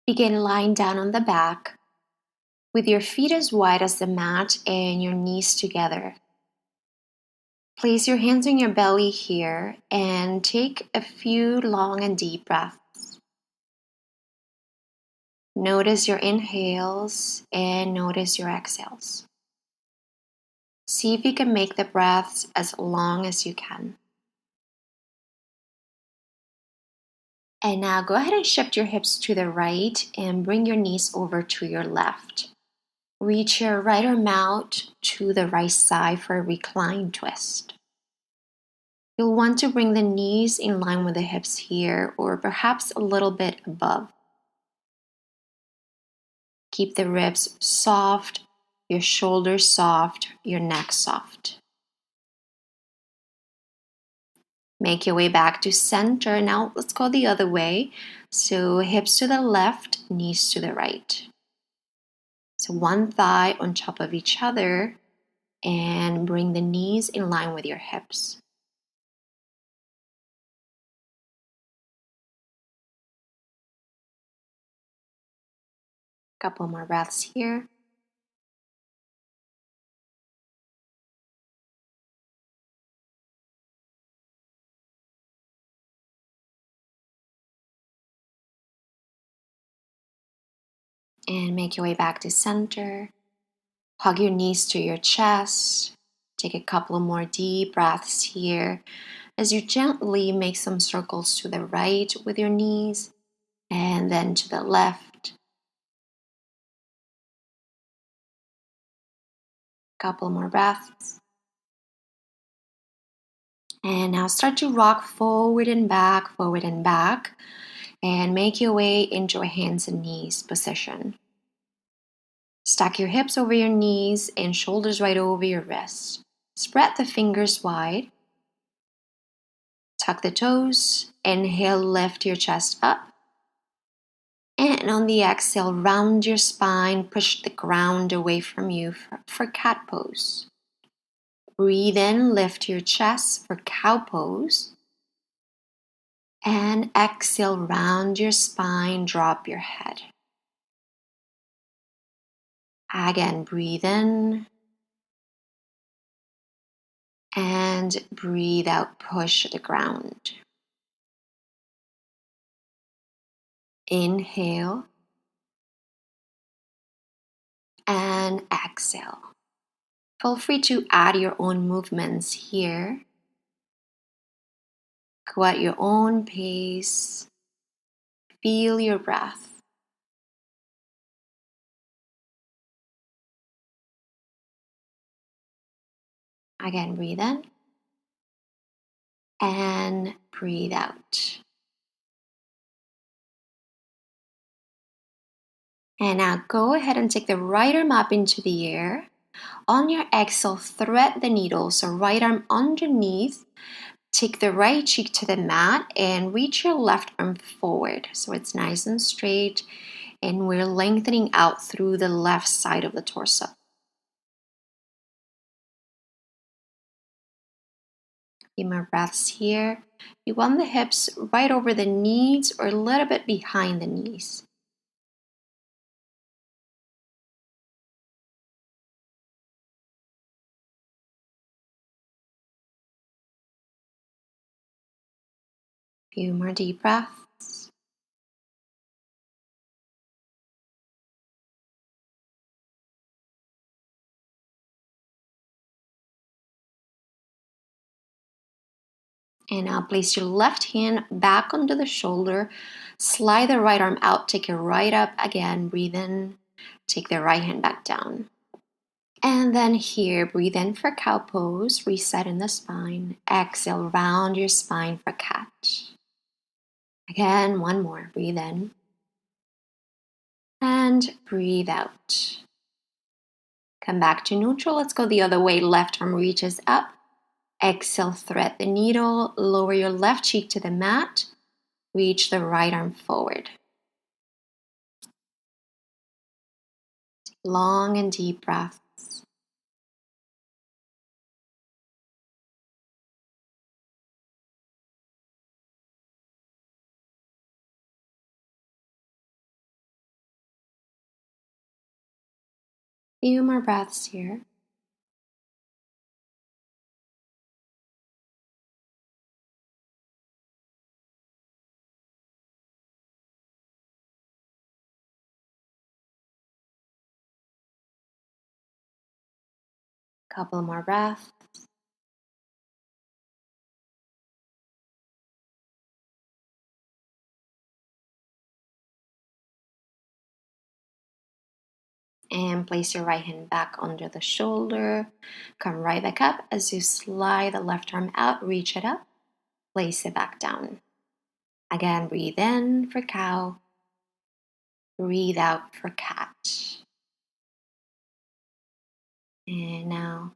Begin lying down on the back with your feet as wide as the mat and your knees together. Place your hands on your belly here and take a few long and deep breaths. Notice your inhales and notice your exhales. See if you can make the breaths as long as you can. And now go ahead and shift your hips to the right and bring your knees over to your left. Reach your right arm out to the right side for a reclined twist. You'll want to bring the knees in line with the hips here, or perhaps a little bit above. Keep the ribs soft, your shoulders soft, your neck soft. Make your way back to center. Now let's go the other way. So hips to the left, knees to the right. So one thigh on top of each other and bring the knees in line with your hips. Couple more breaths here. And make your way back to center. Hug your knees to your chest. Take a couple of more deep breaths here as you gently make some circles to the right with your knees and then to the left. Couple more breaths. And now start to rock forward and back, and make your way into a hands and knees position. Stack your hips over your knees and shoulders right over your wrists. Spread the fingers wide. Tuck the toes. Inhale, lift your chest up. And on the exhale, round your spine, push the ground away from you for cat pose. Breathe in, lift your chest for cow pose. And exhale, round your spine, drop your head. Again, breathe in. And breathe out, push the ground. Inhale. And exhale. Feel free to add your own movements here. Go at your own pace. Feel your breath. Again, breathe in. And breathe out. And now go ahead and take the right arm up into the air. On your exhale, thread the needle. So right arm underneath. Take the right cheek to the mat and reach your left arm forward. So it's nice and straight. And we're lengthening out through the left side of the torso. Few more breaths here. You want the hips right over the knees or a little bit behind the knees. Few more deep breaths. And now place your left hand back onto the shoulder. Slide the right arm out. Take it right up again. Breathe in. Take the right hand back down. And then here, breathe in for cow pose. Reset in the spine. Exhale, round your spine for cat. Again, one more. Breathe in. And breathe out. Come back to neutral. Let's go the other way. Left arm reaches up. Exhale, thread the needle. Lower your left cheek to the mat. Reach the right arm forward. Long and deep breaths. Few more breaths here. Couple more breaths. And place your right hand back under the shoulder. Come right back up as you slide the left arm out, reach it up, place it back down. Again, breathe in for cow, breathe out for cat. And now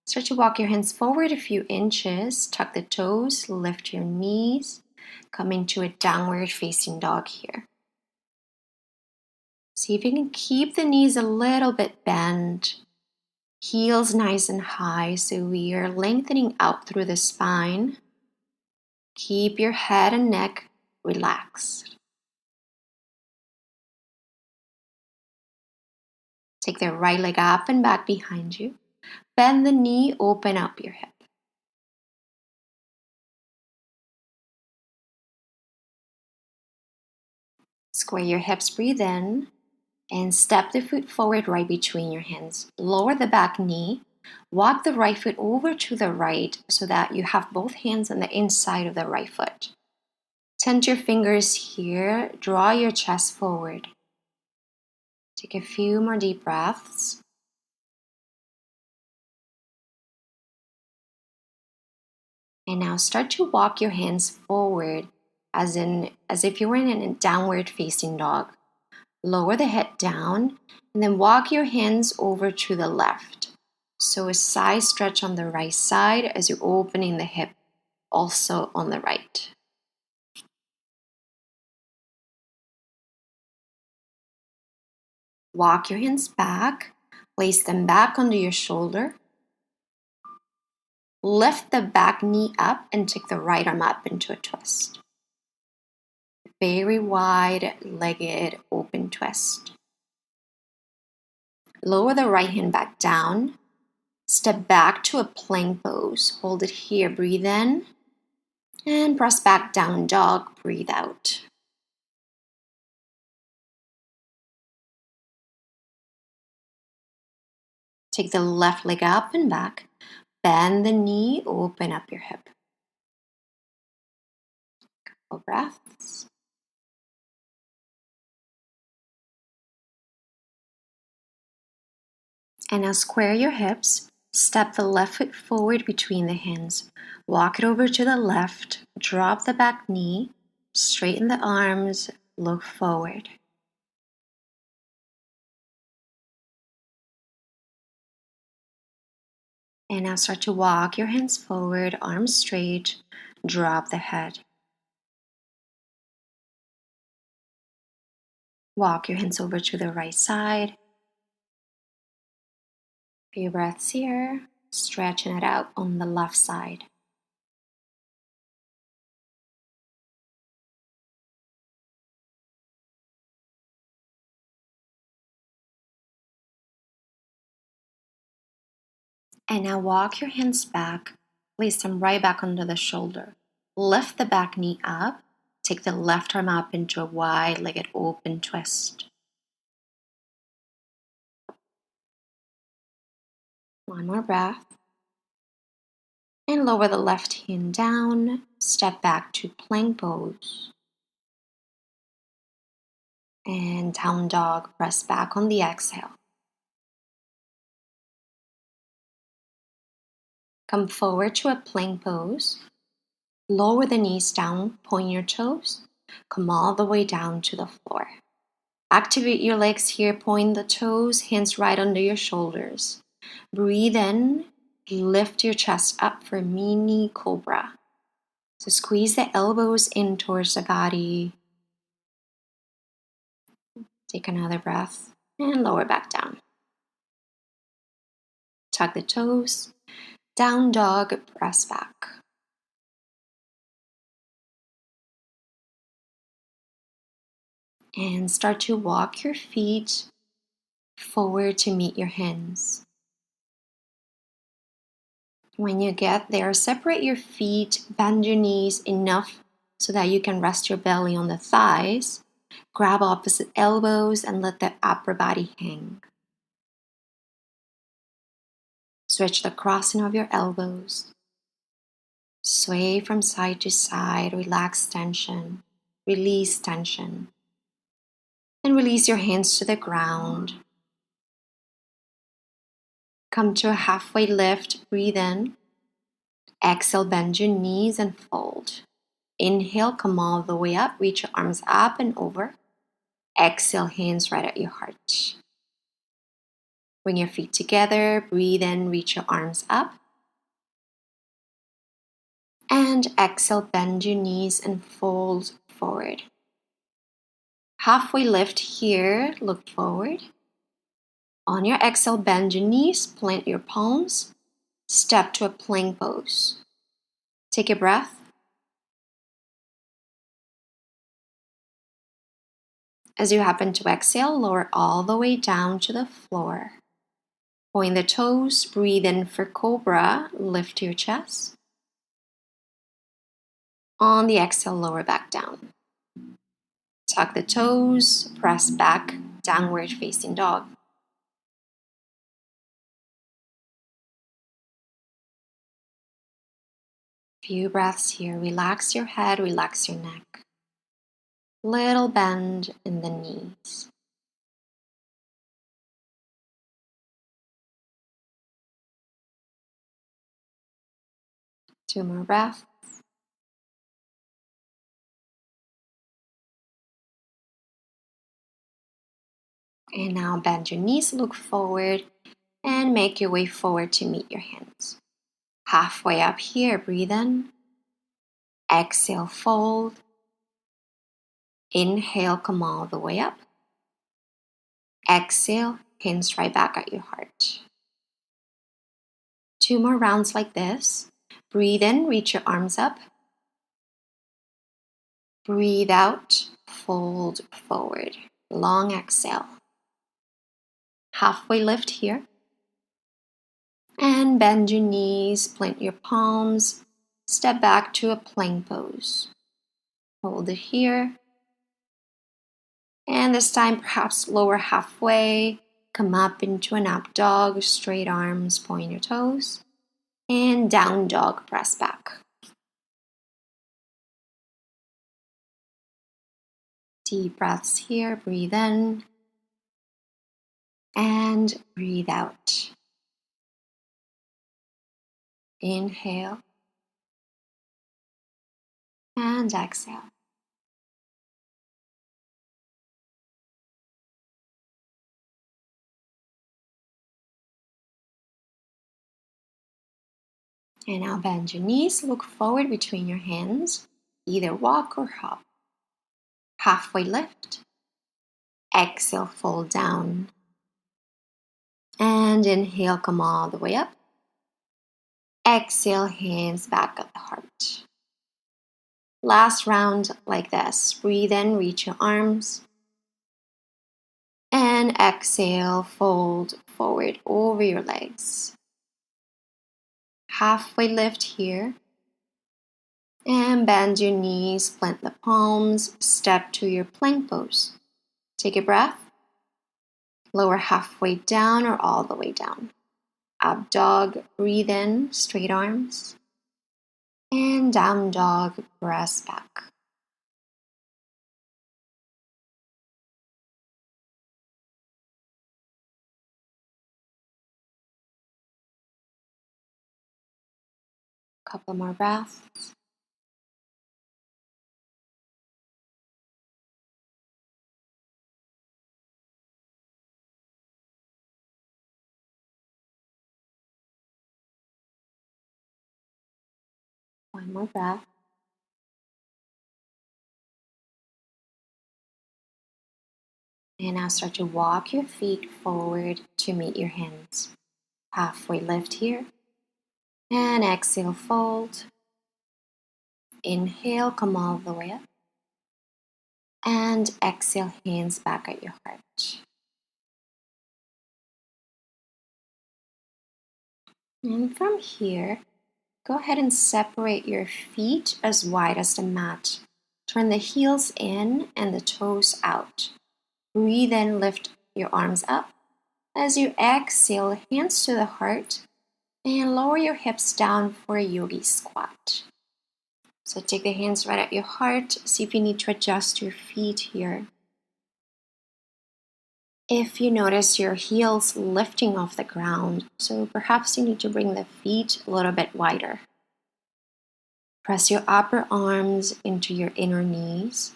start to walk your hands forward a few inches, tuck the toes, lift your knees, come into a downward facing dog here. See if you can keep the knees a little bit bent, heels nice and high, so we are lengthening out through the spine. Keep your head and neck relaxed. Take the right leg up and back behind you. Bend the knee, open up your hip. Square your hips, breathe in, and step the foot forward right between your hands. Lower the back knee. Walk the right foot over to the right so that you have both hands on the inside of the right foot. Tent your fingers here. Draw your chest forward. Take a few more deep breaths. And now start to walk your hands forward as if you were in a downward facing dog. Lower the head down and then walk your hands over to the left. So a side stretch on the right side as you're opening the hip also on the right. Walk your hands back, place them back under your shoulder. Lift the back knee up and take the right arm up into a twist. Very wide legged open twist. Lower the right hand back down. Step back to a plank pose. Hold it here. Breathe in. And press back down dog. Breathe out. Take the left leg up and back. Bend the knee. Open up your hip. Couple breaths. And now square your hips. Step the left foot forward between the hands. Walk it over to the left. Drop the back knee. Straighten the arms. Look forward. And now start to walk your hands forward, arms straight. Drop the head. Walk your hands over to the right side. Few breaths here. Stretching it out on the left side. And now walk your hands back. Place them right back under the shoulder. Lift the back knee up. Take the left arm up into a wide-legged open twist. One more breath. And lower the left hand down. Step back to plank pose. And down dog. Press back on the exhale. Come forward to a plank pose. Lower the knees down, point your toes. Come all the way down to the floor. Activate your legs here, point the toes, hands right under your shoulders. Breathe in, lift your chest up for mini cobra. So squeeze the elbows in towards the body. Take another breath and lower back down. Tuck the toes, down dog, press back. And start to walk your feet forward to meet your hands. When you get there, separate your feet, bend your knees enough so that you can rest your belly on the thighs. Grab opposite elbows and let the upper body hang. Switch the crossing of your elbows. Sway from side to side, relax tension, release tension. And release your hands to the ground. Come to a halfway lift, breathe in. Exhale, bend your knees and fold. Inhale, come all the way up, reach your arms up and over. Exhale, hands right at your heart. Bring your feet together, breathe in, reach your arms up. And exhale, bend your knees and fold forward. Halfway lift here, look forward. On your exhale, bend your knees, plant your palms, step to a plank pose. Take a breath. As you happen to exhale, lower all the way down to the floor. Point the toes, breathe in for cobra, lift your chest. On the exhale, lower back down. Tuck the toes, press back, downward facing dog. Few breaths here. Relax your head, relax your neck. Little bend in the knees. Two more breaths. And now bend your knees, look forward, and make your way forward to meet your hands. Halfway up here, breathe in. Exhale, fold. Inhale, come all the way up. Exhale, hands right back at your heart. Two more rounds like this. Breathe in, reach your arms up. Breathe out, fold forward. Long exhale. Halfway lift here. And bend your knees, plant your palms, step back to a plank pose. Hold it here. And this time, perhaps lower halfway. Come up into an up dog, straight arms, point your toes. And down dog, press back. Deep breaths here, breathe in. And breathe out. Inhale. And exhale. And now bend your knees, look forward between your hands, either walk or hop. Halfway lift. Exhale, fold down. And inhale, come all the way up. Exhale, hands back at the heart. Last round like this. Breathe in, reach your arms. And exhale, fold forward over your legs. Halfway lift here. And bend your knees, plant the palms, step to your plank pose. Take a breath. Lower halfway down or all the way down. Up dog, breathe in, straight arms. And down dog, press back. Couple more breaths. One more breath. And now start to walk your feet forward to meet your hands. Halfway lift here. And exhale, fold. Inhale, come all the way up. And exhale, hands back at your heart. And from here, go ahead and separate your feet as wide as the mat. Turn the heels in and the toes out. Breathe in, lift your arms up. As you exhale, hands to the heart and lower your hips down for a yogi squat. So take the hands right at your heart. See if you need to adjust your feet here. If you notice your heels lifting off the ground, so perhaps you need to bring the feet a little bit wider. Press your upper arms into your inner knees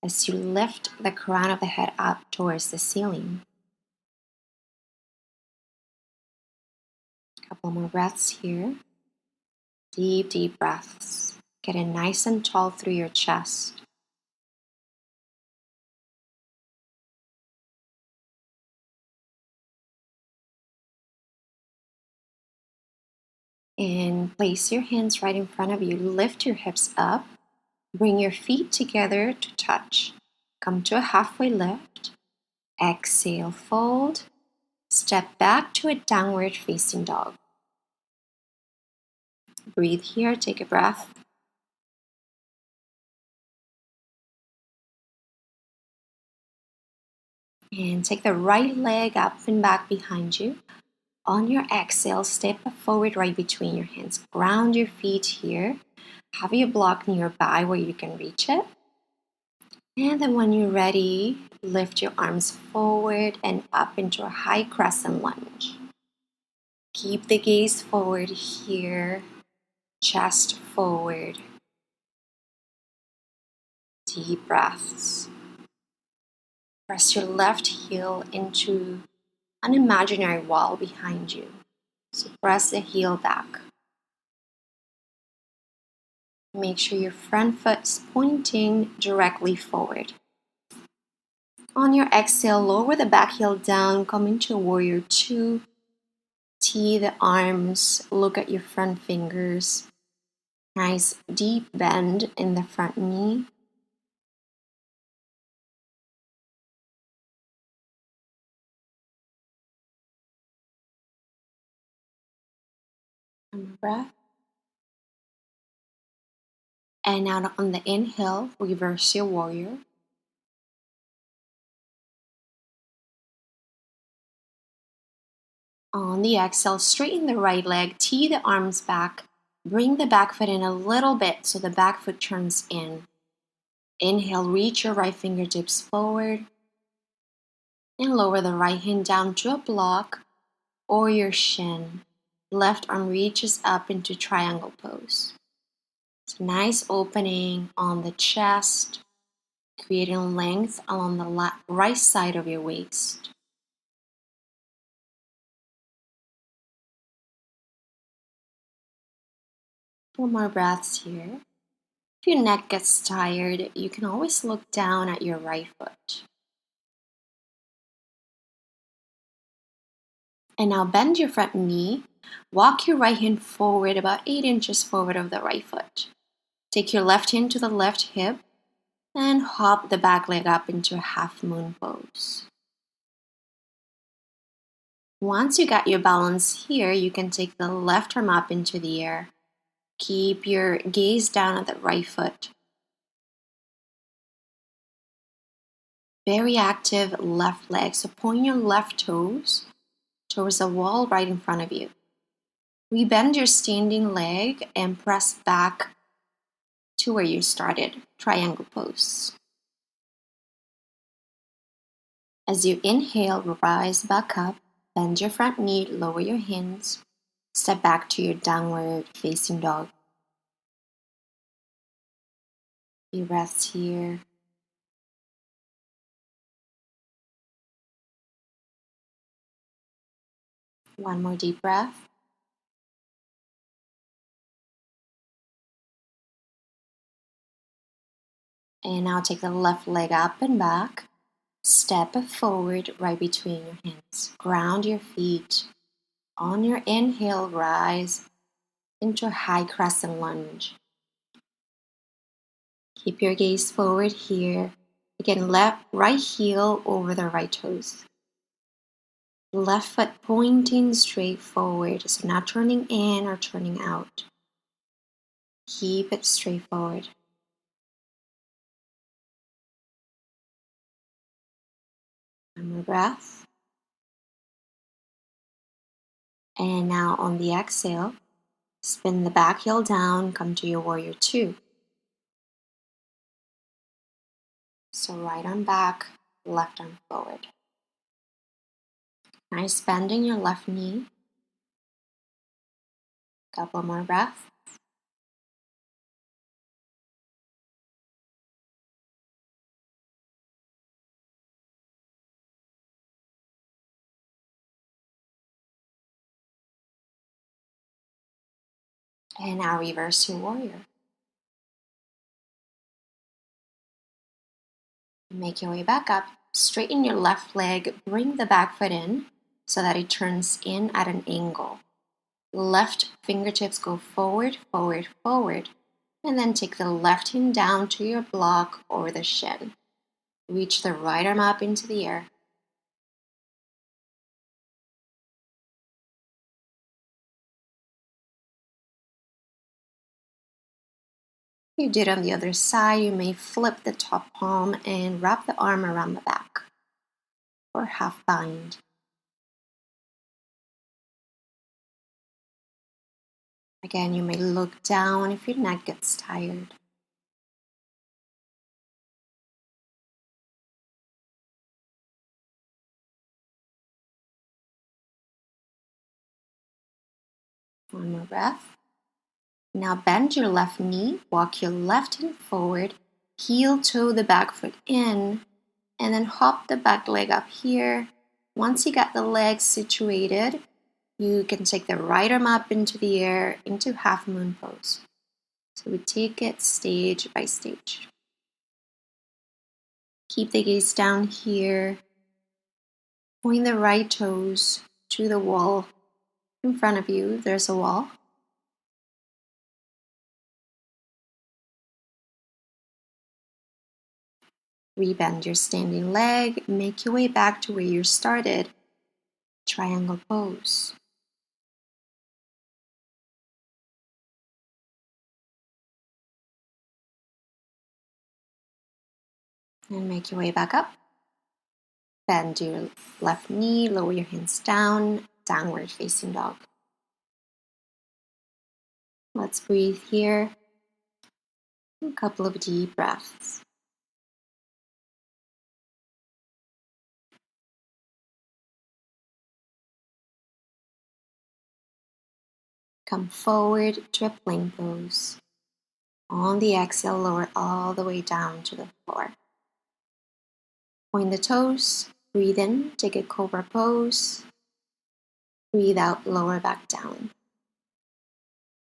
as you lift the crown of the head up towards the ceiling. A couple more breaths here. Deep, deep breaths. Getting nice and tall through your chest. And place your hands right in front of you. Lift your hips up. Bring your feet together to touch. Come to a halfway lift. Exhale, fold. Step back to a downward facing dog. Breathe here, take a breath. And take the right leg up and back behind you. On your exhale, step forward right between your hands. Ground your feet here. Have your block nearby where you can reach it. And then when you're ready, lift your arms forward and up into a high crescent lunge. Keep the gaze forward here, chest forward. Deep breaths. Press your left heel into an imaginary wall behind you. So press the heel back. Make sure your front foot is pointing directly forward. On your exhale, lower the back heel down, come into warrior two. Tee the arms, look at your front fingers. Nice deep bend in the front knee. And breath. And now on the inhale, reverse your warrior. On the exhale, straighten the right leg, tee the arms back, bring the back foot in a little bit so the back foot turns in. Inhale, reach your right fingertips forward and lower the right hand down to a block or your shin. Left arm reaches up into triangle pose. It's a nice opening on the chest, creating length along the right side of your waist. Couple more breaths here. If your neck gets tired, you can always look down at your right foot. And now bend your front knee. Walk your right hand forward about 8 inches forward of the right foot. Take your left hand to the left hip and hop the back leg up into a half moon pose. Once you got your balance here, you can take the left arm up into the air. Keep your gaze down at the right foot. Very active left leg, so point your left toes towards the wall right in front of you. Rebend your standing leg and press back to where you started, triangle pose. As you inhale, rise back up, bend your front knee, lower your hands, step back to your downward facing dog. Few breaths here. One more deep breath. And now take the left leg up and back. Step forward right between your hands. Ground your feet. On your inhale, rise into a high crescent lunge. Keep your gaze forward here. Again, left right heel over the right toes. Left foot pointing straight forward, so not turning in or turning out. Keep it straight forward. One more breath. And now on the exhale, spin the back heel down, come to your warrior two. So right arm back, left arm forward. Nice bending your left knee. Couple more breaths. And now reverse your warrior. Make your way back up. Straighten your left leg. Bring the back foot in so that it turns in at an angle. Left fingertips go forward, forward, forward. And then take the left hand down to your block or the shin. Reach the right arm up into the air. You did on the other side, you may flip the top palm and wrap the arm around the back or half bind. Again, you may look down if your neck gets tired. One more breath. Now bend your left knee, walk your left hand forward, heel toe the back foot in, and then hop the back leg up here. Once you got the legs situated, you can take the right arm up into the air into half moon pose. So we take it stage by stage. Keep the gaze down here. Point the right toes to the wall in front of you. There's a wall. Rebend your standing leg. Make your way back to where you started. Triangle pose. And make your way back up. Bend your left knee, lower your hands down, downward facing dog. Let's breathe here. A couple of deep breaths. Come forward to a plank pose. On the exhale, lower all the way down to the floor. Point the toes, breathe in, take a cobra pose. Breathe out, lower back down.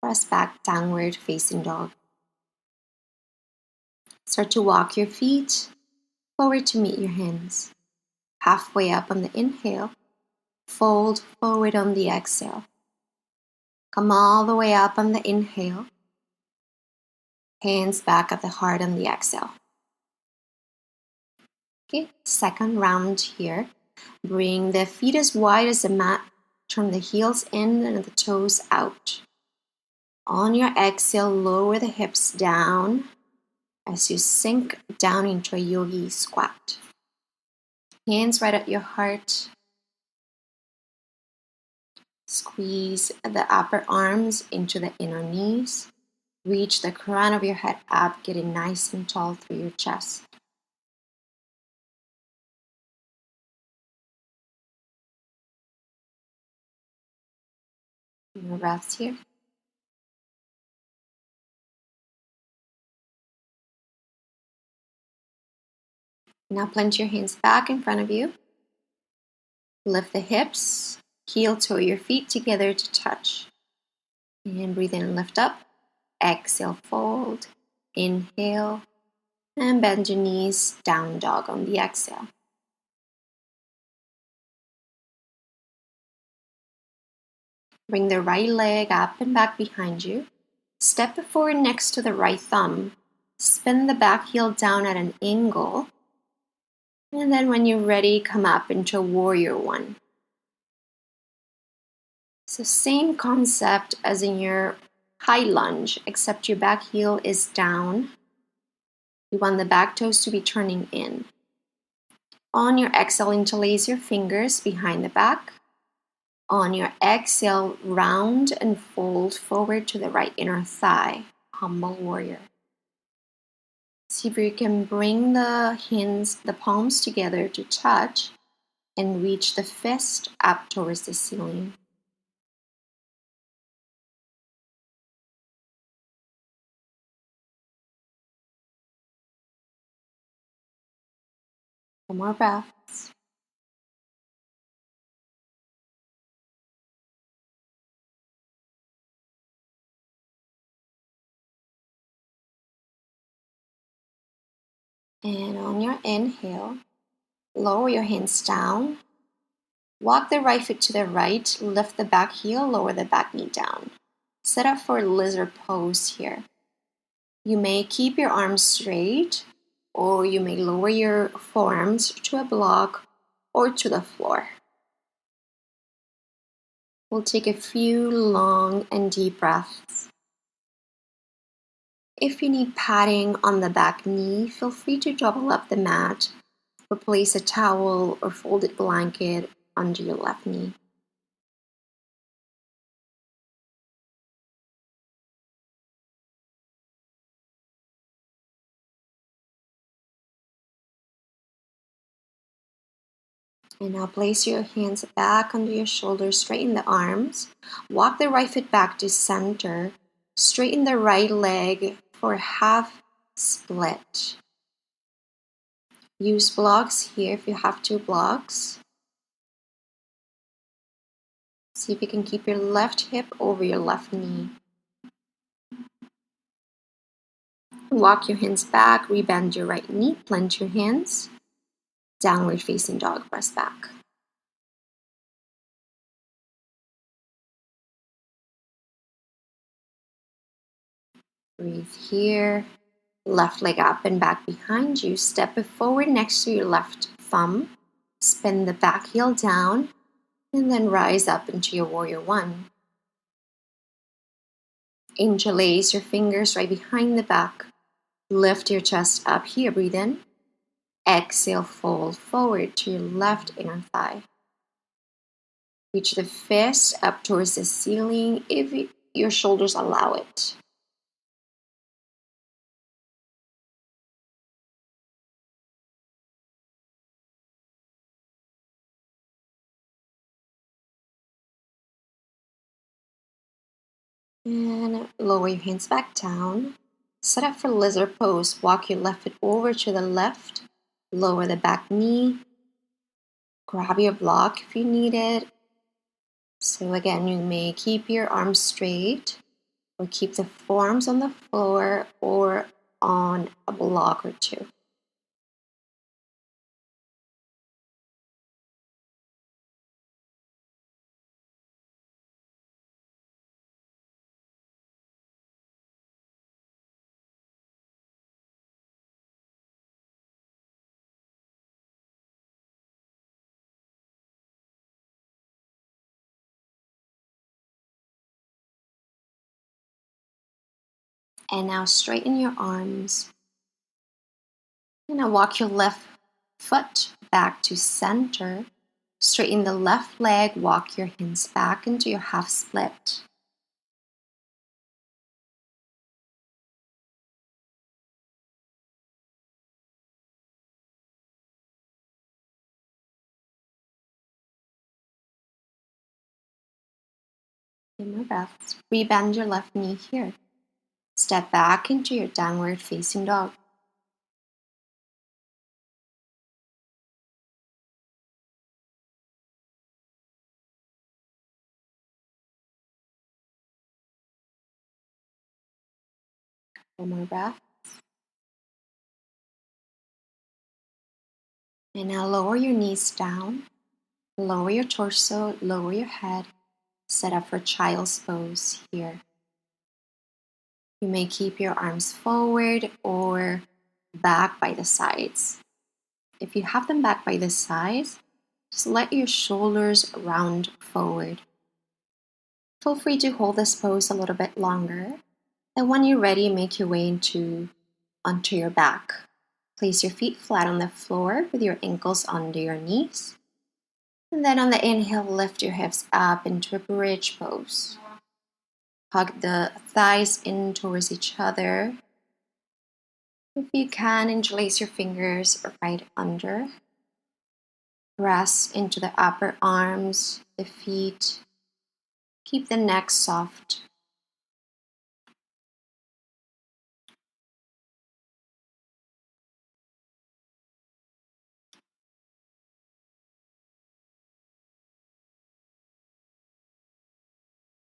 Press back, downward facing dog. Start to walk your feet forward to meet your hands. Halfway up on the inhale, fold forward on the exhale. Come all the way up on the inhale. Hands back at the heart on the exhale. Okay, second round here. Bring the feet as wide as the mat. Turn the heels in and the toes out. On your exhale, lower the hips down as you sink down into a yogi squat. Hands right at your heart. Squeeze the upper arms into the inner knees. Reach the crown of your head up, getting nice and tall through your chest. More breaths here. Now plant your hands back in front of you. Lift the hips, heel toe your feet together to touch. And breathe in and lift up. Exhale, fold. Inhale. And bend your knees, down dog on the exhale. Bring the right leg up and back behind you. Step it forward next to the right thumb. Spin the back heel down at an angle. And then when you're ready, come up into warrior one. So same concept as in your high lunge, except your back heel is down. You want the back toes to be turning in. On your exhale, interlace your fingers behind the back. On your exhale, round and fold forward to the right inner thigh, humble warrior. See if you can bring the palms together to touch and reach the fist up towards the ceiling. One more breath. And on your inhale, lower your hands down. Walk the right foot to the right, lift the back heel, lower the back knee down. Set up for lizard pose here. You may keep your arms straight, or you may lower your forearms to a block or to the floor. We'll take a few long and deep breaths. If you need padding on the back knee, feel free to double up the mat or place a towel or folded blanket under your left knee. And now place your hands back under your shoulders, straighten the arms. Walk the right foot back to center. Straighten the right leg for half split. Use blocks here if you have two blocks. See if you can keep your left hip over your left knee. Walk your hands back, rebend your right knee, plant your hands. Downward facing dog, press back. Breathe here. Left leg up and back behind you. Step it forward next to your left thumb. Spin the back heel down and then rise up into your warrior one. Interlace your fingers right behind the back. Lift your chest up here. Breathe in. Exhale, fold forward to your left inner thigh. Reach the fist up towards the ceiling if your shoulders allow it. And lower your hands back down. Set up for lizard pose. Walk your left foot over to the left. Lower the back knee. Grab your block if you need it. So again, you may keep your arms straight or keep the forearms on the floor or on a block or two. And now straighten your arms. And now walk your left foot back to center. Straighten the left leg, walk your hands back into your half split. In more breaths. Rebend your left knee here. Step back into your downward facing dog. One more breath. And now lower your knees down. Lower your torso, lower your head. Set up for child's pose here. You may keep your arms forward or back by the sides. If you have them back by the sides, just let your shoulders round forward. Feel free to hold this pose a little bit longer. And when you're ready, make your way onto your back. Place your feet flat on the floor with your ankles under your knees. And then on the inhale, lift your hips up into a bridge pose. Hug the thighs in towards each other. If you can, interlace your fingers right under. Press into the upper arms, the feet. Keep the neck soft.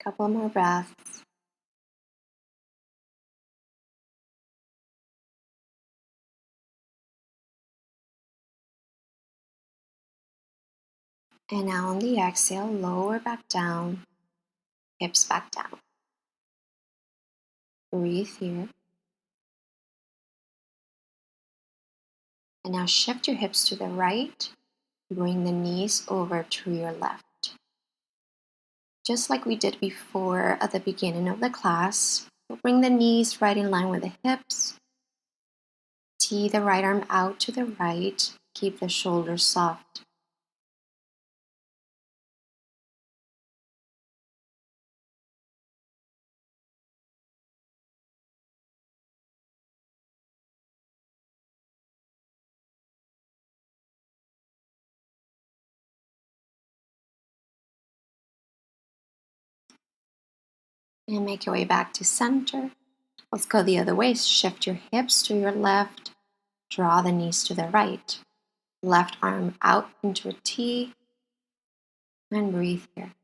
Couple more breaths. And now on the exhale, lower back down, hips back down. Breathe here. And now shift your hips to the right. Bring the knees over to your left. Just like we did before at the beginning of the class, we'll bring the knees right in line with the hips. Tee the right arm out to the right. Keep the shoulders soft. And make your way back to center. Let's go the other way. Shift your hips to your left. Draw the knees to the right. Left arm out into a T. And breathe here.